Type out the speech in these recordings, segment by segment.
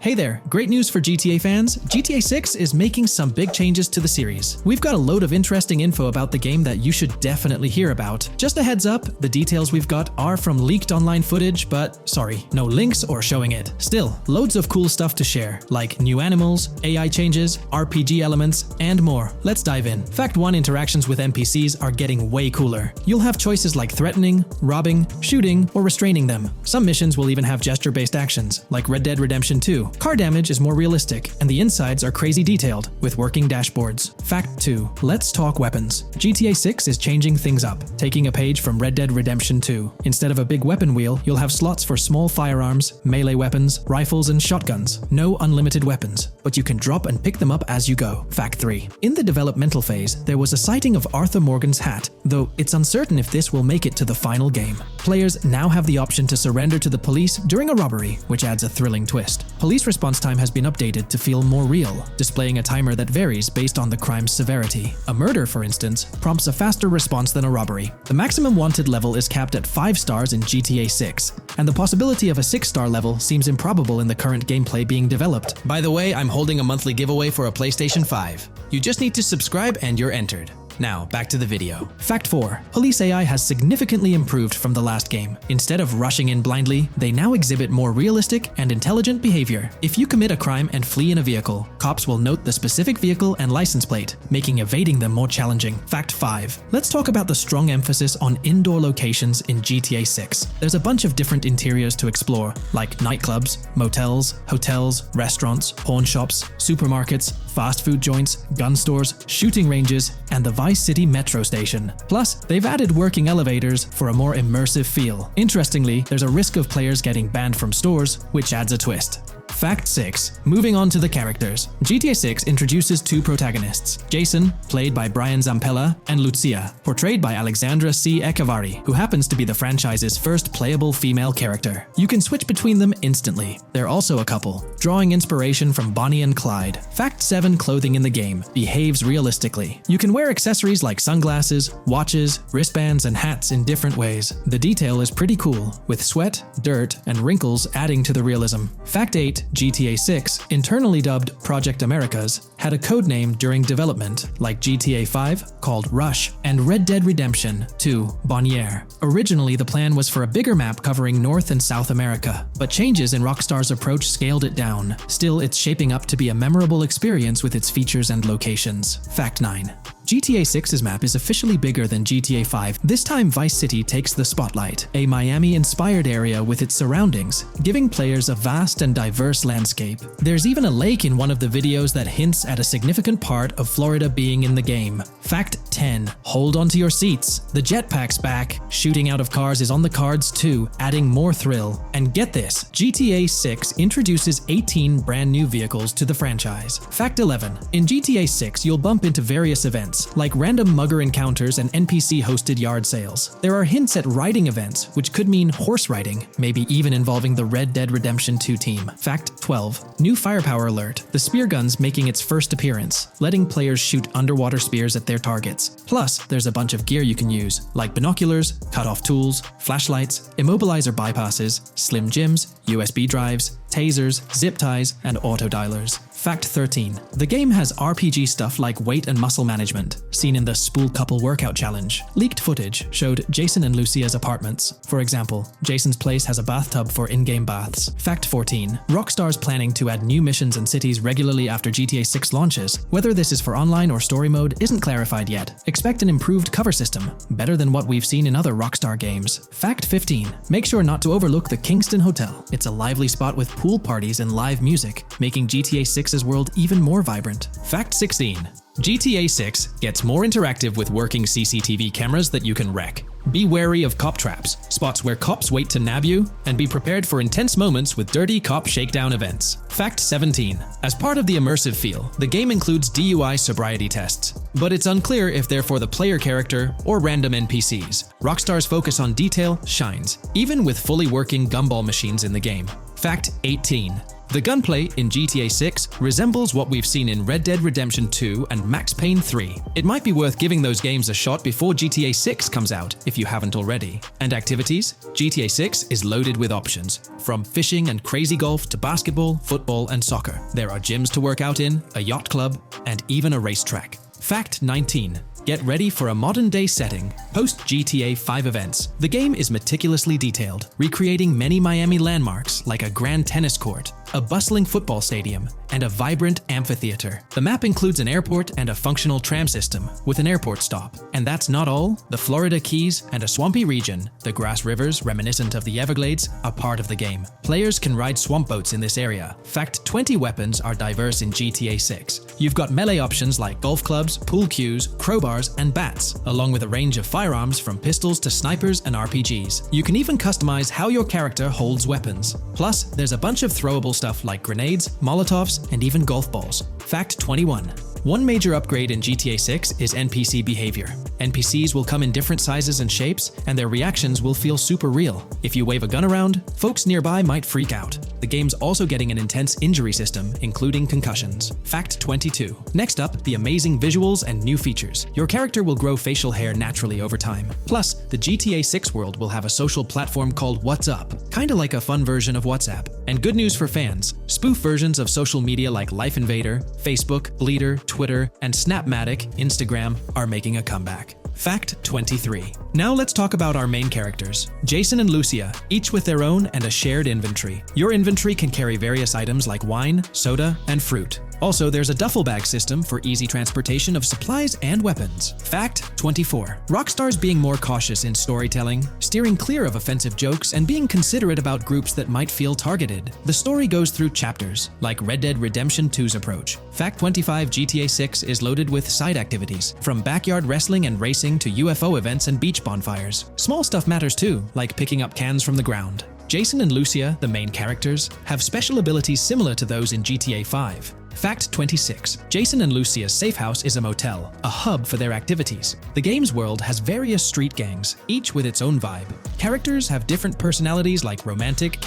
Hey there, great news for GTA fans. GTA 6 is making some big changes to the series. We've got a load of interesting info about the game that you should definitely hear about. Just a heads up, the details we've got are from leaked online footage, but sorry, no links or showing it. Still, loads of cool stuff to share, like new animals, AI changes, RPG elements, and more. Let's dive in. Fact 1: interactions with NPCs are getting way cooler. You'll have choices like threatening, robbing, shooting, or restraining them. Some missions will even have gesture-based actions, like Red Dead Redemption 2. Car damage is more realistic, and the insides are crazy detailed, with working dashboards. Fact 2: let's talk weapons. GTA 6 is changing things up, taking a page from Red Dead Redemption 2. Instead of a big weapon wheel, you'll have slots for small firearms, melee weapons, rifles, and shotguns. No unlimited weapons, but you can drop and pick them up as you go. Fact 3: in the developmental phase, there was a sighting of Arthur Morgan's hat, though it's uncertain if this will make it to the final game. Players now have the option to surrender to the police during a robbery, which adds a thrilling twist. Police response time has been updated to feel more real, displaying a timer that varies based on the crime's severity. A murder, for instance, prompts a faster response than a robbery. The maximum wanted level is capped at 5 stars in GTA 6, and the possibility of a 6-star level seems improbable in the current gameplay being developed. By the way, I'm holding a monthly giveaway for a PlayStation 5. You just need to subscribe and you're entered. Now, back to the video. Fact 4: police AI has significantly improved from the last game. Instead of rushing in blindly, they now exhibit more realistic and intelligent behavior. If you commit a crime and flee in a vehicle, cops will note the specific vehicle and license plate, making evading them more challenging. Fact 5: let's talk about the strong emphasis on indoor locations in GTA 6. There's a bunch of different interiors to explore, like nightclubs, motels, hotels, restaurants, pawn shops, supermarkets, fast food joints, gun stores, shooting ranges, and the Vice City metro station. Plus, they've added working elevators for a more immersive feel. Interestingly, there's a risk of players getting banned from stores, which adds a twist. Fact 6: moving on to the characters. GTA 6 introduces 2 protagonists, Jason, played by Brian Zampella, and Lucia, portrayed by Alexandra C. Echevarri, who happens to be the franchise's first playable female character. You can switch between them instantly. They're also a couple, drawing inspiration from Bonnie and Clyde. Fact 7: clothing in the game behaves realistically. You can wear accessories like sunglasses, watches, wristbands, and hats in different ways. The detail is pretty cool, with sweat, dirt, and wrinkles adding to the realism. Fact 8: GTA 6, internally dubbed Project Americas, had a codename during development, like GTA 5, called Rush, and Red Dead Redemption 2, Bonnier. Originally, the plan was for a bigger map covering North and South America, but changes in Rockstar's approach scaled it down. Still, it's shaping up to be a memorable experience with its features and locations. Fact 9: GTA 6's map is officially bigger than GTA 5. This time, Vice City takes the spotlight, a Miami-inspired area with its surroundings, giving players a vast and diverse landscape. There's even a lake in one of the videos that hints at a significant part of Florida being in the game. Fact 10: hold on to your seats. The jetpack's back. Shooting out of cars is on the cards too, adding more thrill. And get this, GTA 6 introduces 18 brand new vehicles to the franchise. Fact 11: in GTA 6, you'll bump into various events, like random mugger encounters and NPC-hosted yard sales. There are hints at riding events, which could mean horse riding, maybe even involving the Red Dead Redemption 2 team. Fact 12: new firepower alert. The spear gun's making its first appearance, letting players shoot underwater spears at their targets. Plus, there's a bunch of gear you can use, like binoculars, cut-off tools, flashlights, immobilizer bypasses, slim jims, USB drives, tasers, zip ties, and auto dialers. Fact 13: the game has RPG stuff like weight and muscle management, seen in the Spool Couple Workout Challenge. Leaked footage showed Jason and Lucia's apartments. For example, Jason's place has a bathtub for in-game baths. Fact 14: Rockstar's planning to add new missions and cities regularly after GTA 6 launches. Whether this is for online or story mode isn't clarified yet. Expect an improved cover system, better than what we've seen in other Rockstar games. Fact 15: make sure not to overlook the Kingston Hotel. It's a lively spot with pool parties and live music, making GTA 6's world even more vibrant. Fact 16: GTA 6 gets more interactive with working CCTV cameras that you can wreck. Be wary of cop traps, spots where cops wait to nab you, and be prepared for intense moments with dirty cop shakedown events. Fact 17: as part of the immersive feel, the game includes DUI sobriety tests, but it's unclear if they're for the player character or random NPCs. Rockstar's focus on detail shines, even with fully working gumball machines in the game. Fact 18: The gunplay in GTA 6 resembles what we've seen in Red Dead Redemption 2 and Max Payne 3. It might be worth giving those games a shot before GTA 6 comes out, if you haven't already. And activities? GTA 6 is loaded with options, from fishing and crazy golf to basketball, football, and soccer. There are gyms to work out in, a yacht club, and even a racetrack. Fact 19. Get ready for a modern-day setting, post-GTA 5 events. The game is meticulously detailed, recreating many Miami landmarks like a grand tennis court, a bustling football stadium, and a vibrant amphitheater. The map includes an airport and a functional tram system with an airport stop. And that's not all. The Florida Keys and a swampy region, the grass rivers reminiscent of the Everglades, are part of the game. Players can ride swamp boats in this area. Fact 20 weapons are diverse in GTA 6. You've got melee options like golf clubs, pool cues, crowbars, and bats, along with a range of firearms from pistols to snipers and RPGs. You can even customize how your character holds weapons. Plus, there's a bunch of throwable stuff like grenades, Molotovs, and even golf balls. Fact 21. One major upgrade in GTA 6 is NPC behavior. NPCs will come in different sizes and shapes, and their reactions will feel super real. If you wave a gun around, folks nearby might freak out. The game's also getting an intense injury system, including concussions. Fact 22. Next up, the amazing visuals and new features. Your character will grow facial hair naturally over time. Plus, the GTA 6 world will have a social platform called What's Up, kinda like a fun version of WhatsApp. And good news for fans, spoof versions of social media like Life Invader, Facebook, Bleeder, Twitter, and Snapmatic, Instagram, are making a comeback. Fact 23. Now let's talk about our main characters, Jason and Lucia, each with their own and a shared inventory. Your inventory can carry various items like wine, soda, and fruit. Also, there's a duffel bag system for easy transportation of supplies and weapons. Fact 24. Rockstar's being more cautious in storytelling, steering clear of offensive jokes, and being considerate about groups that might feel targeted. The story goes through chapters, like Red Dead Redemption 2's approach. Fact 25. GTA 6 is loaded with side activities, from backyard wrestling and racing to UFO events and beach bonfires. Small stuff matters too, like picking up cans from the ground. Jason and Lucia, the main characters, have special abilities similar to those in GTA 5. Fact 26. Jason and Lucia's safe house is a motel, a hub for their activities. The game's world has various street gangs, each with its own vibe. Characters have different personalities like romantic,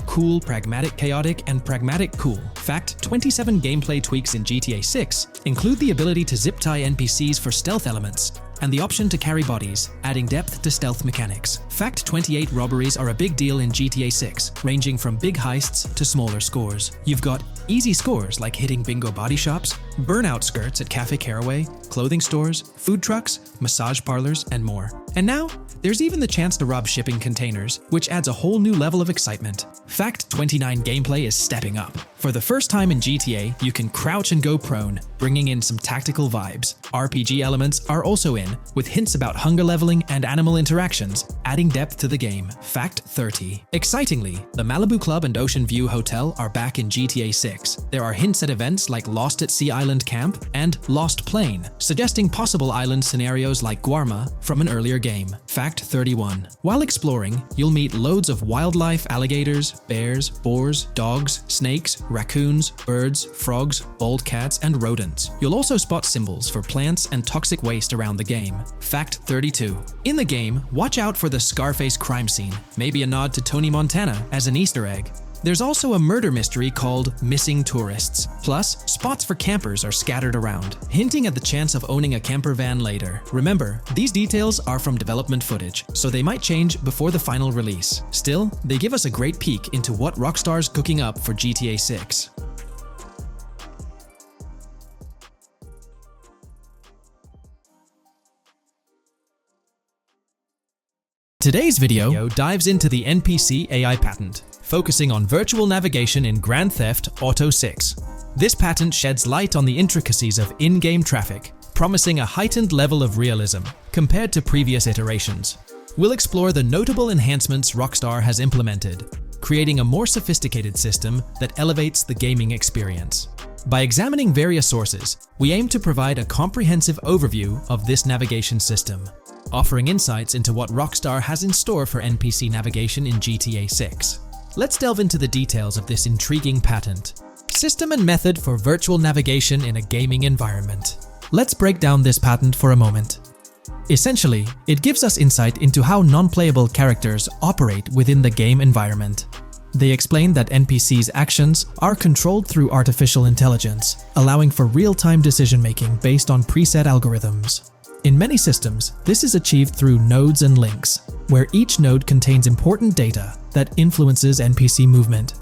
cool, pragmatic, chaotic, and pragmatic cool. Fact 27. Gameplay tweaks in GTA 6 include the ability to zip tie NPCs for stealth elements, and the option to carry bodies, adding depth to stealth mechanics. Fact 28. Robberies are a big deal in GTA 6, ranging from big heists to smaller scores. You've got easy scores like hitting bingo body shops, burnout skirts at Cafe Caraway, clothing stores, food trucks, massage parlors, and more. And now, there's even the chance to rob shipping containers, which adds a whole new level of excitement. Fact 29. Gameplay is stepping up. For the first time in GTA, you can crouch and go prone, bringing in some tactical vibes. RPG elements are also in, with hints about hunger leveling and animal interactions, adding depth to the game. Fact 30. Excitingly, the Malibu Club and Ocean View Hotel are back in GTA 6. There are hints at events like Lost at Sea Island Camp and Lost Plane, suggesting possible island scenarios like Guarma from an earlier game. Fact 31. While exploring, you'll meet loads of wildlife, alligators, bears, boars, dogs, snakes, raccoons, birds, frogs, bald cats, and rodents. You'll also spot symbols for plants and toxic waste around the game. Fact 32. In the game, watch out for the Scarface crime scene, maybe a nod to Tony Montana as an Easter egg. There's also a murder mystery called Missing Tourists. Plus, spots for campers are scattered around, hinting at the chance of owning a camper van later. Remember, these details are from development footage, so they might change before the final release. Still, they give us a great peek into what Rockstar's cooking up for GTA 6. Today's video dives into the NPC AI patent, focusing on virtual navigation in Grand Theft Auto 6. This patent sheds light on the intricacies of in-game traffic, promising a heightened level of realism compared to previous iterations. We'll explore the notable enhancements Rockstar has implemented, creating a more sophisticated system that elevates the gaming experience. By examining various sources, we aim to provide a comprehensive overview of this navigation system, offering insights into what Rockstar has in store for NPC navigation in GTA 6. Let's delve into the details of this intriguing patent. System and method for virtual navigation in a gaming environment. Let's break down this patent for a moment. Essentially, it gives us insight into how non-playable characters operate within the game environment. They explain that NPCs' actions are controlled through artificial intelligence, allowing for real-time decision-making based on preset algorithms. In many systems, this is achieved through nodes and links, where each node contains important data that influences NPC movement.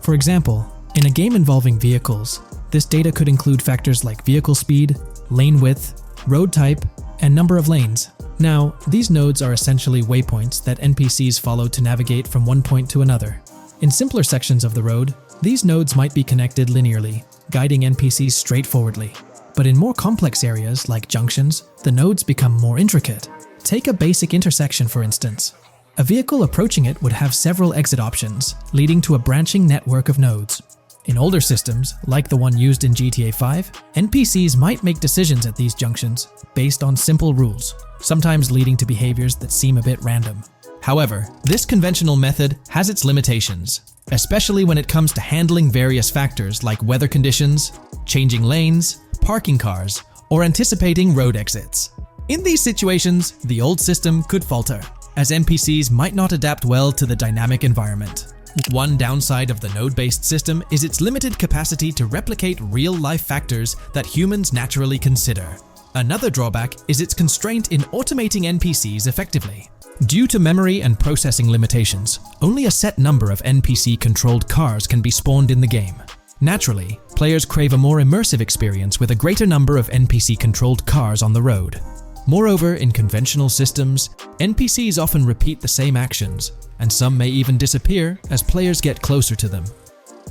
For example, in a game involving vehicles, this data could include factors like vehicle speed, lane width, road type, and number of lanes. Now, these nodes are essentially waypoints that NPCs follow to navigate from one point to another. In simpler sections of the road, these nodes might be connected linearly, guiding NPCs straightforwardly. But in more complex areas like junctions, the nodes become more intricate. Take a basic intersection, for instance. A vehicle approaching it would have several exit options, leading to a branching network of nodes. In older systems, like the one used in GTA 5, NPCs might make decisions at these junctions based on simple rules, sometimes leading to behaviors that seem a bit random. However, this conventional method has its limitations, especially when it comes to handling various factors like weather conditions, changing lanes, parking cars, or anticipating road exits. In these situations, the old system could falter, as NPCs might not adapt well to the dynamic environment. One downside of the node-based system is its limited capacity to replicate real-life factors that humans naturally consider. Another drawback is its constraint in automating NPCs effectively. Due to memory and processing limitations, only a set number of NPC-controlled cars can be spawned in the game. Naturally, players crave a more immersive experience with a greater number of NPC-controlled cars on the road. Moreover, in conventional systems, NPCs often repeat the same actions, and some may even disappear as players get closer to them.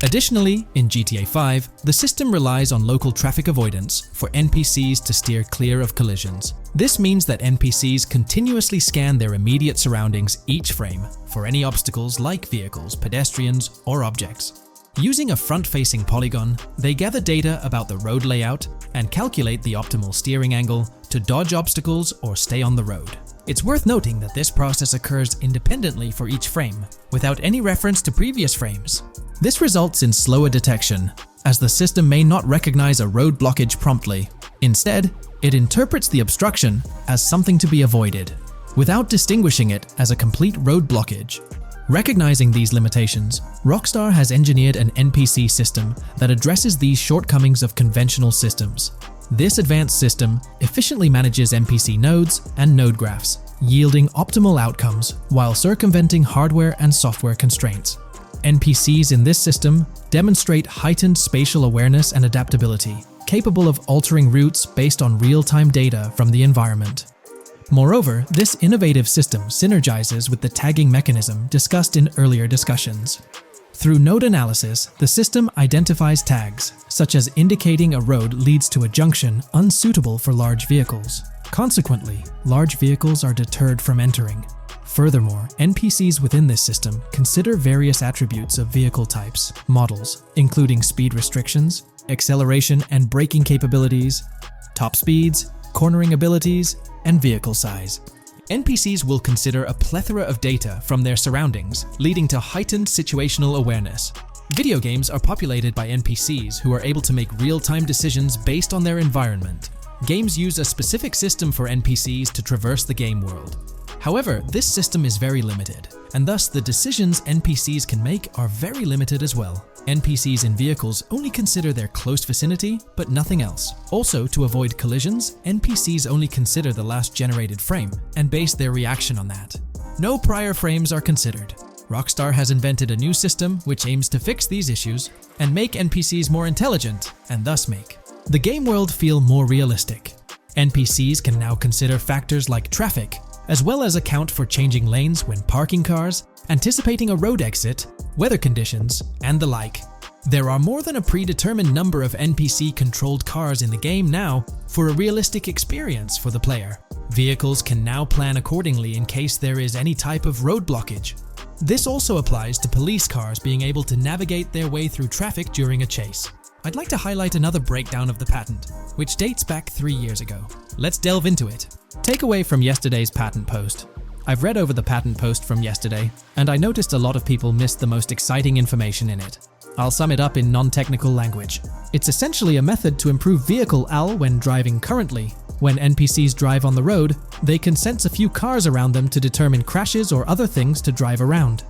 Additionally, in GTA 5, the system relies on local traffic avoidance for NPCs to steer clear of collisions. This means that NPCs continuously scan their immediate surroundings each frame for any obstacles like vehicles, pedestrians, or objects. Using a front-facing polygon, they gather data about the road layout and calculate the optimal steering angle to dodge obstacles or stay on the road. It's worth noting that this process occurs independently for each frame, without any reference to previous frames. This results in slower detection, as the system may not recognize a road blockage promptly. Instead, it interprets the obstruction as something to be avoided, without distinguishing it as a complete road blockage. Recognizing these limitations, Rockstar has engineered an NPC system that addresses these shortcomings of conventional systems. This advanced system efficiently manages NPC nodes and node graphs, yielding optimal outcomes while circumventing hardware and software constraints. NPCs in this system demonstrate heightened spatial awareness and adaptability, capable of altering routes based on real-time data from the environment. Moreover, this innovative system synergizes with the tagging mechanism discussed in earlier discussions. Through node analysis, the system identifies tags, such as indicating a road leads to a junction unsuitable for large vehicles. Consequently, large vehicles are deterred from entering. Furthermore, NPCs within this system consider various attributes of vehicle types, models, including speed restrictions, acceleration and braking capabilities, top speeds, cornering abilities, and vehicle size. NPCs will consider a plethora of data from their surroundings, leading to heightened situational awareness. Video games are populated by NPCs who are able to make real-time decisions based on their environment. Games use a specific system for NPCs to traverse the game world. However, this system is very limited, and thus the decisions NPCs can make are very limited as well. NPCs in vehicles only consider their close vicinity, but nothing else. Also, to avoid collisions, NPCs only consider the last generated frame and base their reaction on that. No prior frames are considered. Rockstar has invented a new system which aims to fix these issues and make NPCs more intelligent, and thus make the game world feel more realistic. NPCs can now consider factors like traffic, as well as account for changing lanes when parking cars, anticipating a road exit, weather conditions, and the like. There are more than a predetermined number of NPC-controlled cars in the game now for a realistic experience for the player. Vehicles can now plan accordingly in case there is any type of road blockage. This also applies to police cars being able to navigate their way through traffic during a chase. I'd like to highlight another breakdown of the patent, which dates back 3 years ago. Let's delve into it. Takeaway from yesterday's patent post. I've read over the patent post from yesterday, and I noticed a lot of people missed the most exciting information in it. I'll sum it up in non-technical language. It's essentially a method to improve vehicle AL when driving currently. When NPCs drive on the road, they can sense a few cars around them to determine crashes or other things to drive around.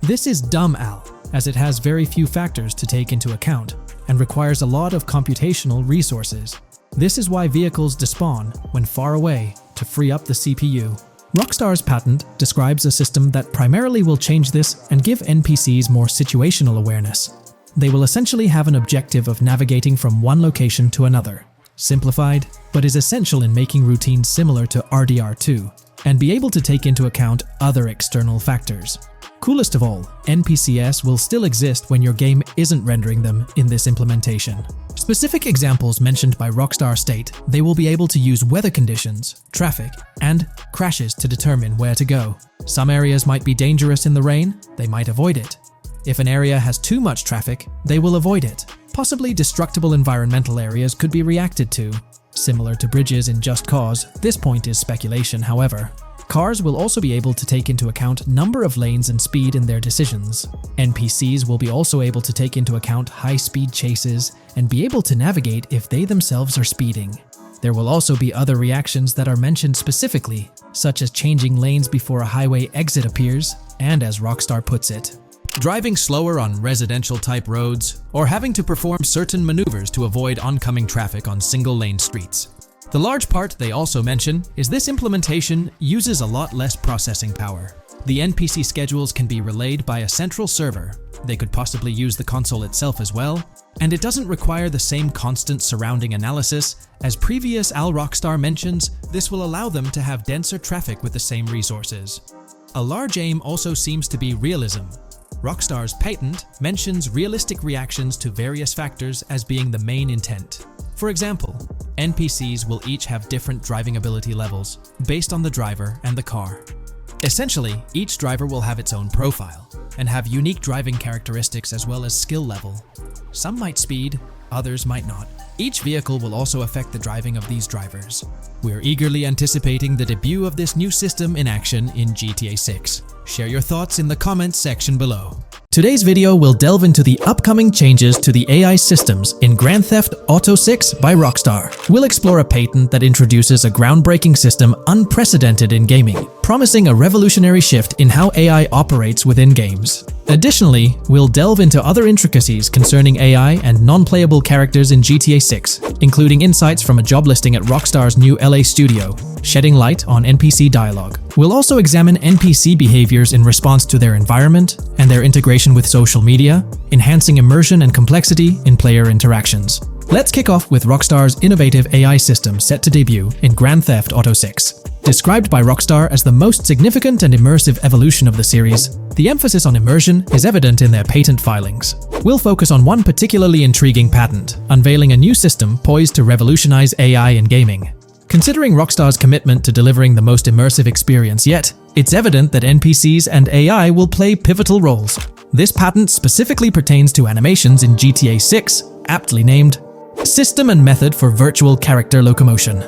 This is dumb AL. as it has very few factors to take into account and requires a lot of computational resources. This is why vehicles despawn when far away to free up the CPU. Rockstar's patent describes a system that primarily will change this and give NPCs more situational awareness. They will essentially have an objective of navigating from one location to another, simplified, but is essential in making routines similar to RDR2, and be able to take into account other external factors. Coolest of all, NPCs will still exist when your game isn't rendering them in this implementation. Specific examples mentioned by Rockstar state they will be able to use weather conditions, traffic, and crashes to determine where to go. Some areas might be dangerous in the rain, they might avoid it. If an area has too much traffic, they will avoid it. Possibly destructible environmental areas could be reacted to. Similar to bridges in Just Cause, this point is speculation, however. Cars will also be able to take into account number of lanes and speed in their decisions. NPCs will be also able to take into account high-speed chases and be able to navigate if they themselves are speeding. There will also be other reactions that are mentioned specifically, such as changing lanes before a highway exit appears, and as Rockstar puts it, driving slower on residential-type roads, or having to perform certain maneuvers to avoid oncoming traffic on single-lane streets. The large part they also mention is this implementation uses a lot less processing power. The NPC schedules can be relayed by a central server. They could possibly use the console itself as well, and it doesn't require the same constant surrounding analysis. As previous Rockstar mentions, this will allow them to have denser traffic with the same resources. A large aim also seems to be realism. Rockstar's patent mentions realistic reactions to various factors as being the main intent. For example, NPCs will each have different driving ability levels based on the driver and the car. Essentially, each driver will have its own profile and have unique driving characteristics as well as skill level. Some might speed, others might not. Each vehicle will also affect the driving of these drivers. We're eagerly anticipating the debut of this new system in action in GTA 6. Share your thoughts in the comments section below. Today's video will delve into the upcoming changes to the AI systems in Grand Theft Auto 6 by Rockstar. We'll explore a patent that introduces a groundbreaking system unprecedented in gaming, promising a revolutionary shift in how AI operates within games. Additionally, we'll delve into other intricacies concerning AI and non-playable characters in GTA 6, including insights from a job listing at Rockstar's new LA studio, shedding light on NPC dialogue. We'll also examine NPC behaviors in response to their environment and their integration with social media, enhancing immersion and complexity in player interactions. Let's kick off with Rockstar's innovative AI system set to debut in Grand Theft Auto 6. Described by Rockstar as the most significant and immersive evolution of the series, the emphasis on immersion is evident in their patent filings. We'll focus on one particularly intriguing patent, unveiling a new system poised to revolutionize AI in gaming. Considering Rockstar's commitment to delivering the most immersive experience yet, it's evident that NPCs and AI will play pivotal roles. This patent specifically pertains to animations in GTA 6, aptly named System and Method for Virtual Character Locomotion.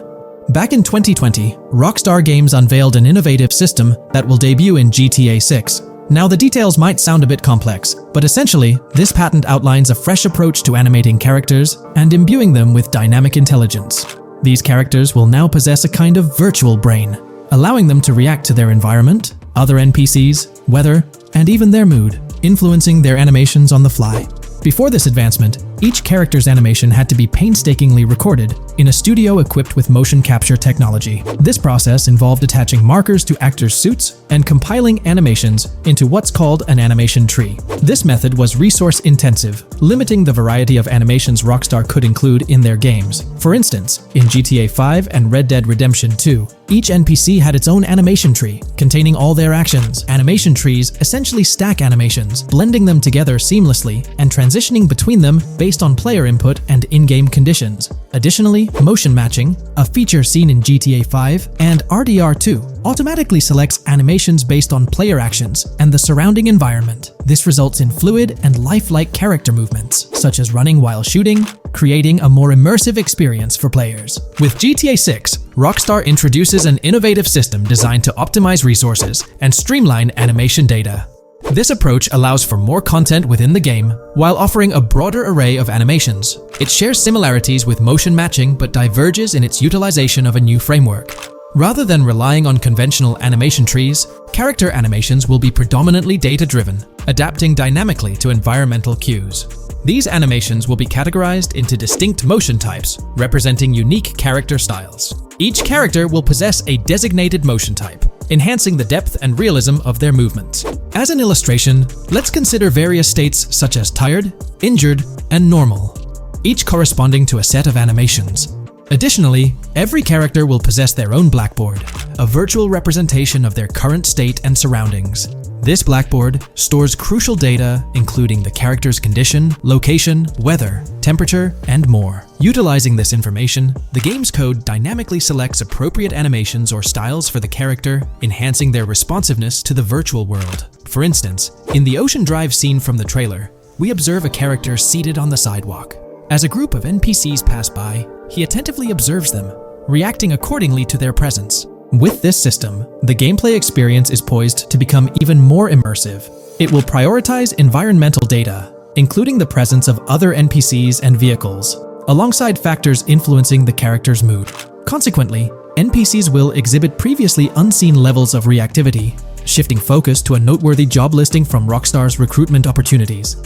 Back in 2020, Rockstar Games unveiled an innovative system that will debut in GTA 6. Now, the details might sound a bit complex, but essentially, this patent outlines a fresh approach to animating characters and imbuing them with dynamic intelligence. These characters will now possess a kind of virtual brain, allowing them to react to their environment, other NPCs, weather, and even their mood, influencing their animations on the fly. Before this advancement, each character's animation had to be painstakingly recorded in a studio equipped with motion capture technology. This process involved attaching markers to actors' suits and compiling animations into what's called an animation tree. This method was resource-intensive, limiting the variety of animations Rockstar could include in their games. For instance, in GTA 5 and Red Dead Redemption 2, each NPC had its own animation tree, containing all their actions. Animation trees essentially stack animations, blending them together seamlessly and transitioning between them based on player input and in-game conditions. Additionally, motion matching, a feature seen in GTA 5 and RDR2, automatically selects animations based on player actions and the surrounding environment. This results in fluid and lifelike character movements, such as running while shooting, creating a more immersive experience for players. With GTA 6, Rockstar introduces an innovative system designed to optimize resources and streamline animation data. This approach allows for more content within the game while offering a broader array of animations. It shares similarities with motion matching but diverges in its utilization of a new framework. Rather than relying on conventional animation trees, character animations will be predominantly data-driven, adapting dynamically to environmental cues. These animations will be categorized into distinct motion types, representing unique character styles. Each character will possess a designated motion type, enhancing the depth and realism of their movements. As an illustration, let's consider various states such as tired, injured, and normal, each corresponding to a set of animations. Additionally, every character will possess their own blackboard, a virtual representation of their current state and surroundings. This blackboard stores crucial data including the character's condition, location, weather, temperature, and more. Utilizing this information, the game's code dynamically selects appropriate animations or styles for the character, enhancing their responsiveness to the virtual world. For instance, in the Ocean Drive scene from the trailer, we observe a character seated on the sidewalk. As a group of NPCs pass by, he attentively observes them, reacting accordingly to their presence. With this system, the gameplay experience is poised to become even more immersive. It will prioritize environmental data, including the presence of other NPCs and vehicles, alongside factors influencing the character's mood. Consequently, NPCs will exhibit previously unseen levels of reactivity, shifting focus to a noteworthy job listing from Rockstar's recruitment opportunities.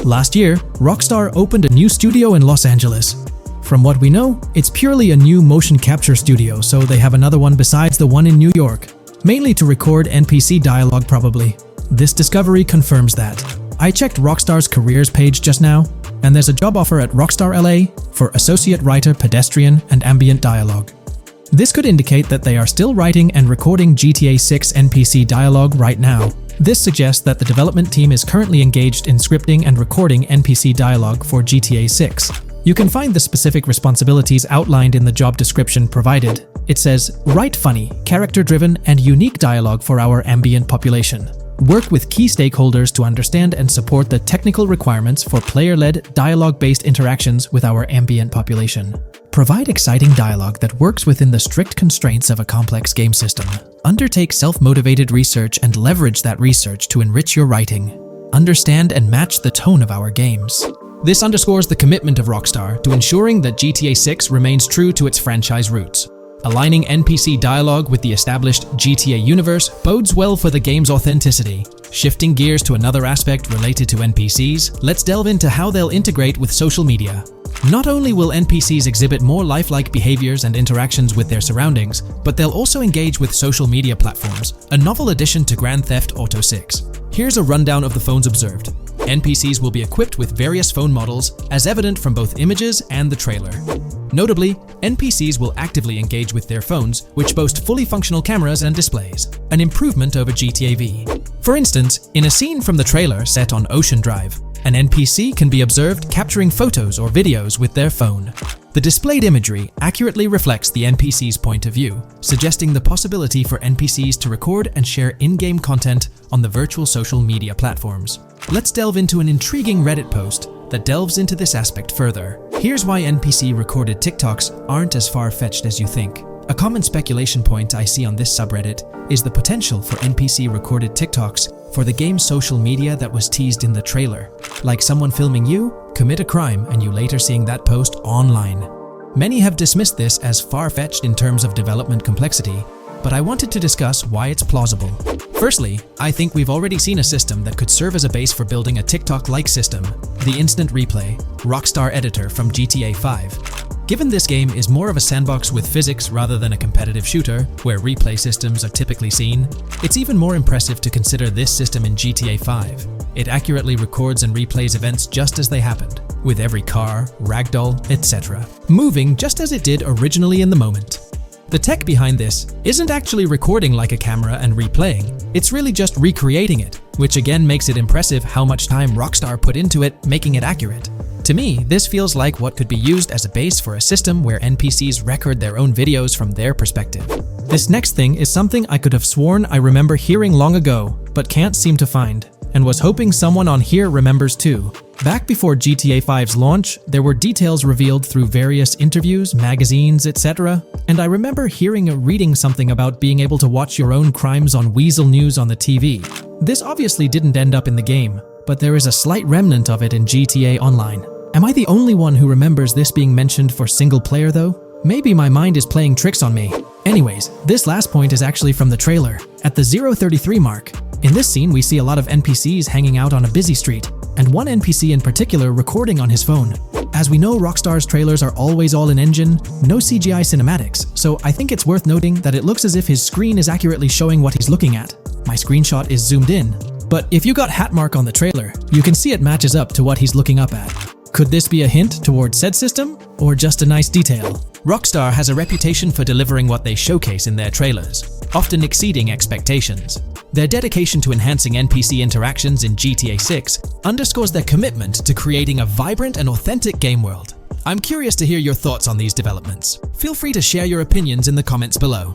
Last year, Rockstar opened a new studio in Los Angeles. From what we know, it's purely a new motion capture studio, so they have another one besides the one in New York, mainly to record NPC dialogue probably. This discovery confirms that. I checked Rockstar's careers page just now, and there's a job offer at Rockstar LA for Associate Writer Pedestrian and Ambient Dialogue. This could indicate that they are still writing and recording GTA 6 NPC dialogue right now. This suggests that the development team is currently engaged in scripting and recording NPC dialogue for GTA 6. You can find the specific responsibilities outlined in the job description provided. It says, write funny, character-driven, and unique dialogue for our ambient population. Work with key stakeholders to understand and support the technical requirements for player-led, dialogue-based interactions with our ambient population. Provide exciting dialogue that works within the strict constraints of a complex game system. Undertake self-motivated research and leverage that research to enrich your writing. Understand and match the tone of our games. This underscores the commitment of Rockstar to ensuring that GTA 6 remains true to its franchise roots. Aligning NPC dialogue with the established GTA universe bodes well for the game's authenticity. Shifting gears to another aspect related to NPCs, let's delve into how they'll integrate with social media. Not only will NPCs exhibit more lifelike behaviors and interactions with their surroundings, but they'll also engage with social media platforms, a novel addition to Grand Theft Auto 6. Here's a rundown of the phones observed. NPCs will be equipped with various phone models, as evident from both images and the trailer. Notably, NPCs will actively engage with their phones, which boast fully functional cameras and displays, an improvement over GTA V. For instance, in a scene from the trailer set on Ocean Drive, an NPC can be observed capturing photos or videos with their phone. The displayed imagery accurately reflects the NPC's point of view, suggesting the possibility for NPCs to record and share in-game content on the virtual social media platforms. Let's delve into an intriguing Reddit post that delves into this aspect further. Here's why NPC-recorded TikToks aren't as far-fetched as you think. A common speculation point I see on this subreddit is the potential for NPC-recorded TikToks for the game's social media that was teased in the trailer, like someone filming you commit a crime and you later seeing that post online. Many have dismissed this as far-fetched in terms of development complexity, but I wanted to discuss why it's plausible. Firstly, I think we've already seen a system that could serve as a base for building a TikTok-like system, the Instant Replay, Rockstar editor from GTA 5. Given this game is more of a sandbox with physics rather than a competitive shooter, where replay systems are typically seen, it's even more impressive to consider this system in GTA 5. It accurately records and replays events just as they happened, with every car, ragdoll, etc., moving just as it did originally in the moment. The tech behind this isn't actually recording like a camera and replaying, it's really just recreating it, which again makes it impressive how much time Rockstar put into it, making it accurate. To me, this feels like what could be used as a base for a system where NPCs record their own videos from their perspective. This next thing is something I could have sworn I remember hearing long ago, but can't seem to find, and was hoping someone on here remembers too. Back before GTA 5's launch, there were details revealed through various interviews, magazines, etc., and I remember hearing or reading something about being able to watch your own crimes on Weasel News on the TV. This obviously didn't end up in the game, but there is a slight remnant of it in GTA Online. Am I the only one who remembers this being mentioned for single player though? Maybe my mind is playing tricks on me. Anyways, this last point is actually from the trailer, at the 0:33 mark. In this scene, we see a lot of NPCs hanging out on a busy street, and one NPC in particular recording on his phone. As we know, Rockstar's trailers are always all in engine, no CGI cinematics, so I think it's worth noting that it looks as if his screen is accurately showing what he's looking at. My screenshot is zoomed in, but if you got Hatmark on the trailer, you can see it matches up to what he's looking up at. Could this be a hint towards said system, or just a nice detail? Rockstar has a reputation for delivering what they showcase in their trailers, often exceeding expectations. Their dedication to enhancing NPC interactions in GTA 6 underscores their commitment to creating a vibrant and authentic game world. I'm curious to hear your thoughts on these developments. Feel free to share your opinions in the comments below.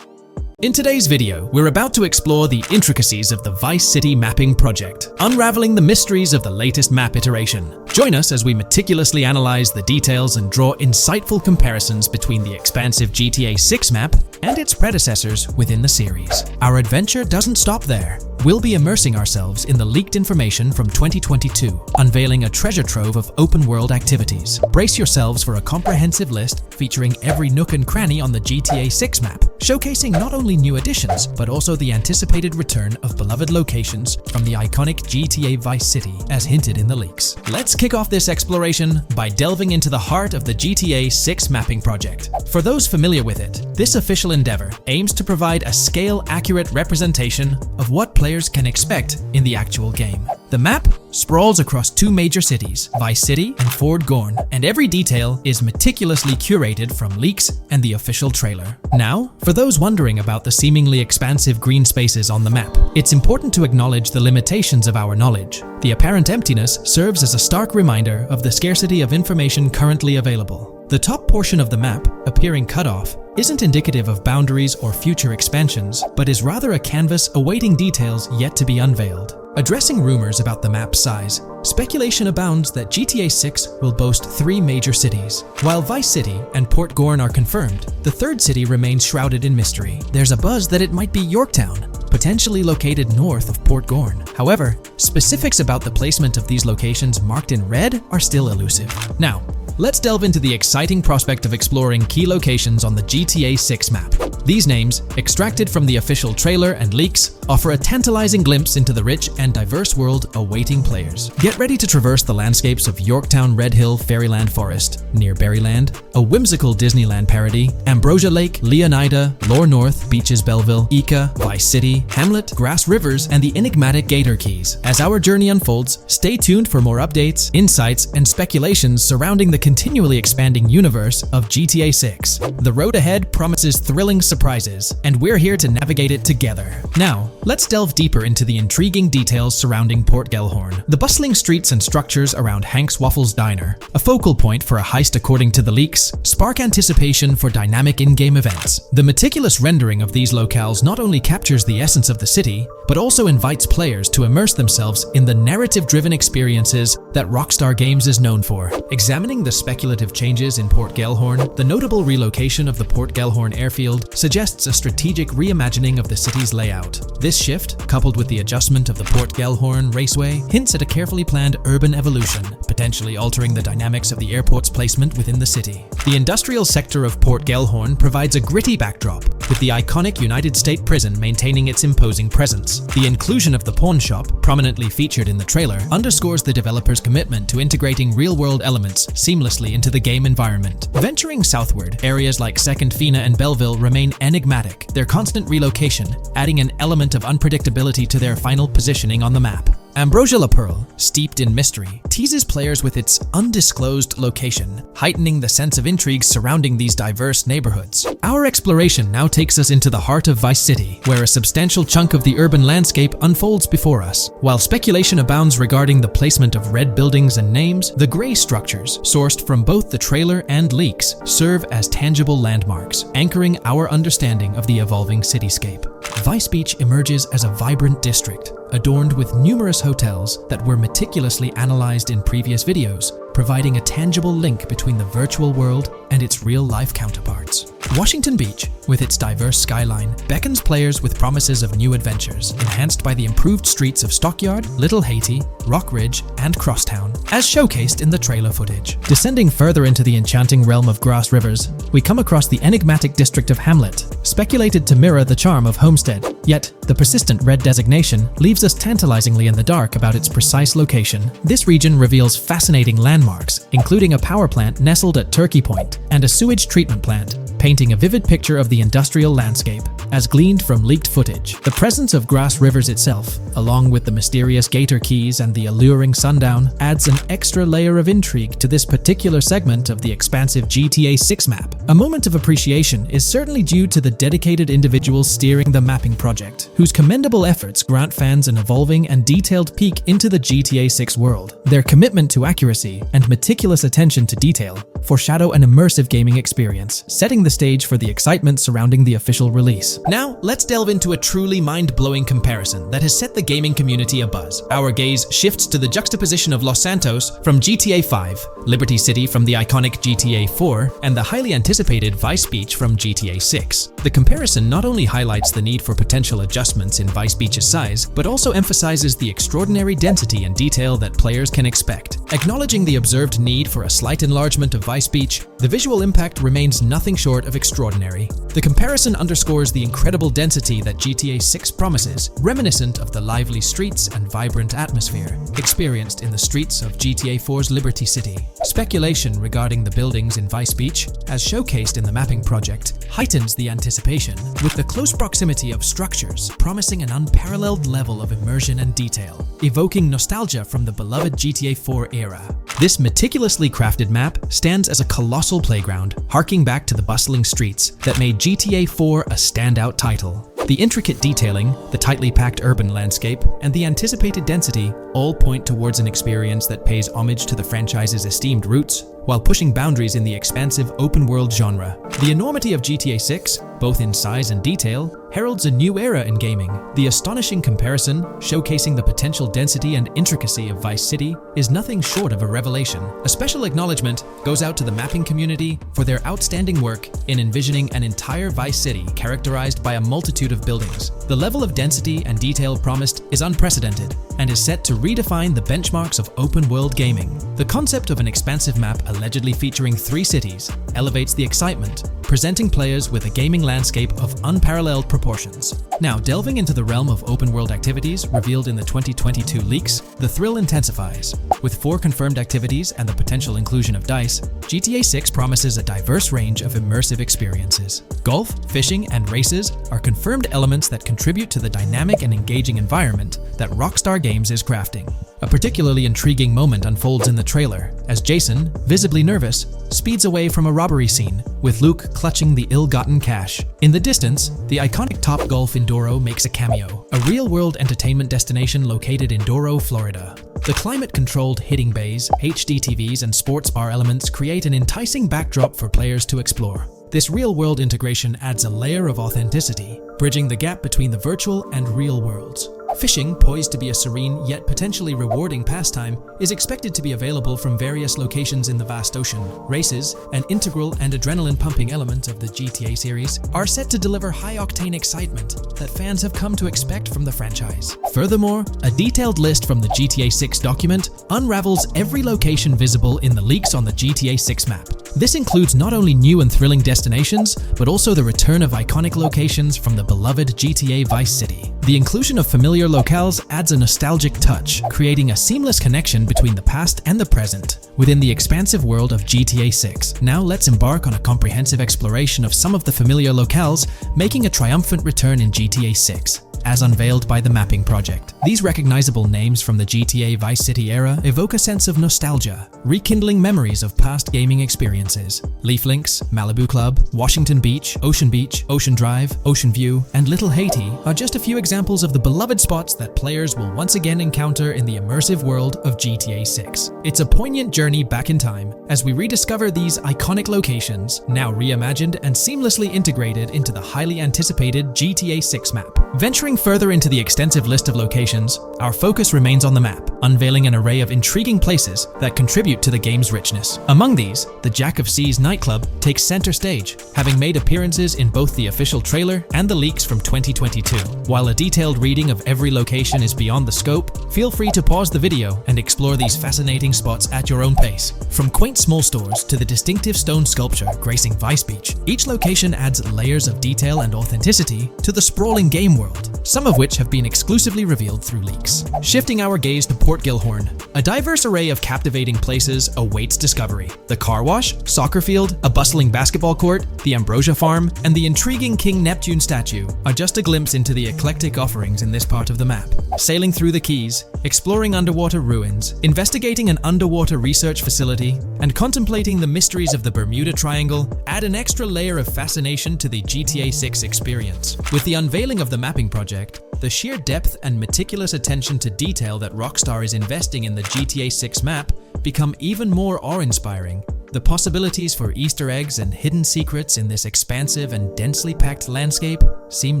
In today's video, we're about to explore the intricacies of the Vice City mapping project, unraveling the mysteries of the latest map iteration. Join us as we meticulously analyze the details and draw insightful comparisons between the expansive GTA 6 map and its predecessors within the series. Our adventure doesn't stop there. We'll be immersing ourselves in the leaked information from 2022, unveiling a treasure trove of open-world activities. Brace yourselves for a comprehensive list featuring every nook and cranny on the GTA 6 map, showcasing not only new additions, but also the anticipated return of beloved locations from the iconic GTA Vice City, as hinted in the leaks. Let's kick off this exploration by delving into the heart of the GTA 6 mapping project. For those familiar with it, this official endeavor aims to provide a scale-accurate representation of what players can expect in the actual game. The map sprawls across two major cities, Vice City and Fort Gorn, and every detail is meticulously curated from leaks and the official trailer. Now, for those wondering about the seemingly expansive green spaces on the map, it's important to acknowledge the limitations of our knowledge. The apparent emptiness serves as a stark reminder of the scarcity of information currently available. The top portion of the map, appearing cut off, isn't indicative of boundaries or future expansions, but is rather a canvas awaiting details yet to be unveiled. Addressing rumors about the map's size, speculation abounds that GTA 6 will boast 3 major cities. While Vice City and Port Gorn are confirmed, the third city remains shrouded in mystery. There's a buzz that it might be Yorktown, potentially located north of Port Gorn. However, specifics about the placement of these locations marked in red are still elusive. Now, let's delve into the exciting prospect of exploring key locations on the GTA 6 map. These names, extracted from the official trailer and leaks, offer a tantalizing glimpse into the rich and diverse world awaiting players. Get ready to traverse the landscapes of Yorktown Red Hill Fairyland Forest, near Berryland, a whimsical Disneyland parody, Ambrosia Lake, Leonida, Lore North, Beaches Belleville, Ica, Vice City, Hamlet, Grass Rivers, and the enigmatic Gator Keys. As our journey unfolds, stay tuned for more updates, insights, and speculations surrounding the continually expanding universe of GTA 6. The road ahead promises thrilling surprises, and we're here to navigate it together. Now, let's delve deeper into the intriguing details surrounding Port Gellhorn. The bustling streets and structures around Hank's Waffles Diner, a focal point for a heist according to the leaks, spark anticipation for dynamic in-game events. The meticulous rendering of these locales not only captures the essence of the city, but also invites players to immerse themselves in the narrative-driven experiences that Rockstar Games is known for. Examining the speculative changes in Port Gellhorn, the notable relocation of the Port Gellhorn airfield suggests a strategic reimagining of the city's layout. This shift, coupled with the adjustment of the Port Gellhorn Raceway, hints at a carefully planned urban evolution, potentially altering the dynamics of the airport's placement within the city. The industrial sector of Port Gellhorn provides a gritty backdrop, with the iconic United States Prison maintaining its imposing presence. The inclusion of the pawn shop, prominently featured in the trailer, underscores the developer's commitment to integrating real-world elements seamlessly into the game environment. Venturing southward, areas like Second Fina and Belleville remain enigmatic, their constant relocation adding an element of unpredictability to their final positioning on the map. Ambrosia La Pearl, steeped in mystery, teases players with its undisclosed location, heightening the sense of intrigue surrounding these diverse neighborhoods. Our exploration now takes us into the heart of Vice City, where a substantial chunk of the urban landscape unfolds before us. While speculation abounds regarding the placement of red buildings and names, the gray structures, sourced from both the trailer and leaks, serve as tangible landmarks, anchoring our understanding of the evolving cityscape. Vice Beach emerges as a vibrant district, adorned with numerous hotels that were meticulously analyzed in previous videos, providing a tangible link between the virtual world and its real-life counterparts. Washington Beach, with its diverse skyline, beckons players with promises of new adventures, enhanced by the improved streets of Stockyard, Little Haiti, Rock Ridge, and Crosstown, as showcased in the trailer footage. Descending further into the enchanting realm of Grass Rivers, we come across the enigmatic district of Hamlet, speculated to mirror the charm of Homestead. Yet, the persistent red designation leaves us tantalizingly in the dark about its precise location. This region reveals fascinating landmarks, including a power plant nestled at Turkey Point and a sewage treatment plant, painting a vivid picture of the industrial landscape, as gleaned from leaked footage. The presence of Grass Rivers itself, along with the mysterious Gator Keys and the alluring sundown, adds an extra layer of intrigue to this particular segment of the expansive GTA 6 map. A moment of appreciation is certainly due to the dedicated individuals steering the mapping project, whose commendable efforts grant fans an evolving and detailed peek into the GTA 6 world. Their commitment to accuracy and meticulous attention to detail foreshadow an immersive gaming experience, setting the stage for the excitement surrounding the official release. Now, let's delve into a truly mind-blowing comparison that has set the gaming community abuzz. Our gaze shifts to the juxtaposition of Los Santos from GTA 5, Liberty City from the iconic GTA 4, and the highly anticipated Vice Beach from GTA 6. The comparison not only highlights the need for potential adjustments in Vice Beach's size, but also emphasizes the extraordinary density and detail that players can expect. Acknowledging the observed need for a slight enlargement of Vice Beach, the visual impact remains nothing short of extraordinary. The comparison underscores the incredible density that GTA 6 promises, reminiscent of the lively streets and vibrant atmosphere experienced in the streets of GTA 4's Liberty City. Speculation regarding the buildings in Vice Beach, as showcased in the mapping project, heightens the anticipation, with the close proximity of structures promising an unparalleled level of immersion and detail, evoking nostalgia from the beloved GTA 4 era. This meticulously crafted map stands as a colossal playground, harking back to the bustling streets that made GTA 4 a standout title. The intricate detailing, the tightly packed urban landscape, and the anticipated density all point towards an experience that pays homage to the franchise's esteemed roots, while pushing boundaries in the expansive open-world genre. The enormity of GTA 6, both in size and detail, heralds a new era in gaming. The astonishing comparison, showcasing the potential density and intricacy of Vice City, is nothing short of a revelation. A special acknowledgement goes out to the mapping community for their outstanding work in envisioning an entire Vice City characterized by a multitude of buildings. The level of density and detail promised is unprecedented and is set to redefine the benchmarks of open-world gaming. The concept of an expansive map allegedly featuring 3 cities elevates the excitement, presenting players with a gaming landscape of unparalleled proportions. Now, delving into the realm of open-world activities revealed in the 2022 leaks, the thrill intensifies. With 4 confirmed activities and the potential inclusion of DICE, GTA 6 promises a diverse range of immersive experiences. Golf, fishing, and races are confirmed elements that contribute to the dynamic and engaging environment that Rockstar Games is crafting. A particularly intriguing moment unfolds in the trailer, as Jason, visibly nervous, speeds away from a robbery scene, with Luke clutching the ill-gotten cash. In the distance, the iconic Topgolf in Doro makes a cameo, a real-world entertainment destination located in Doro, Florida. The climate-controlled hitting bays, HD TVs, and sports bar elements create an enticing backdrop for players to explore. This real-world integration adds a layer of authenticity, bridging the gap between the virtual and real worlds. Fishing, poised to be a serene yet potentially rewarding pastime, is expected to be available from various locations in the vast ocean. Races, an integral and adrenaline-pumping element of the GTA series, are set to deliver high-octane excitement that fans have come to expect from the franchise. Furthermore, a detailed list from the GTA 6 document unravels every location visible in the leaks on the GTA 6 map. This includes not only new and thrilling destinations, but also the return of iconic locations from the beloved GTA Vice City. The inclusion of familiar locales adds a nostalgic touch, creating a seamless connection between the past and the present within the expansive world of GTA 6. Now let's embark on a comprehensive exploration of some of the familiar locales, making a triumphant return in GTA 6. As unveiled by the mapping project. These recognizable names from the GTA Vice City era evoke a sense of nostalgia, rekindling memories of past gaming experiences. Leaf Links, Malibu Club, Washington Beach, Ocean Drive, Ocean View, and Little Haiti are just a few examples of the beloved spots that players will once again encounter in the immersive world of GTA 6. It's a poignant journey back in time as we rediscover these iconic locations, now reimagined and seamlessly integrated into the highly anticipated GTA 6 map. Venturing further into the extensive list of locations, our focus remains on the map. unveiling an array of intriguing places that contribute to the game's richness. Among these, the Jack of Seas nightclub takes center stage, having made appearances in both the official trailer and the leaks from 2022. While a detailed reading of every location is beyond the scope, feel free to pause the video and explore these fascinating spots at your own pace. From quaint small stores to the distinctive stone sculpture gracing Vice Beach, each location adds layers of detail and authenticity to the sprawling game world, some of which have been exclusively revealed through leaks. Shifting our gaze to Port Gilhorn, a diverse array of captivating places awaits discovery. The car wash, soccer field, a bustling basketball court, the Ambrosia farm, and the intriguing King Neptune statue are just a glimpse into the eclectic offerings in this part of the map. Sailing through the quays, exploring underwater ruins, investigating an underwater research facility, and contemplating the mysteries of the Bermuda Triangle add an extra layer of fascination to the GTA 6 experience. With the unveiling of the mapping project, the sheer depth and meticulous attention to detail that Rockstar is investing in the GTA 6 map become even more awe-inspiring. The possibilities for Easter eggs and hidden secrets in this expansive and densely packed landscape seem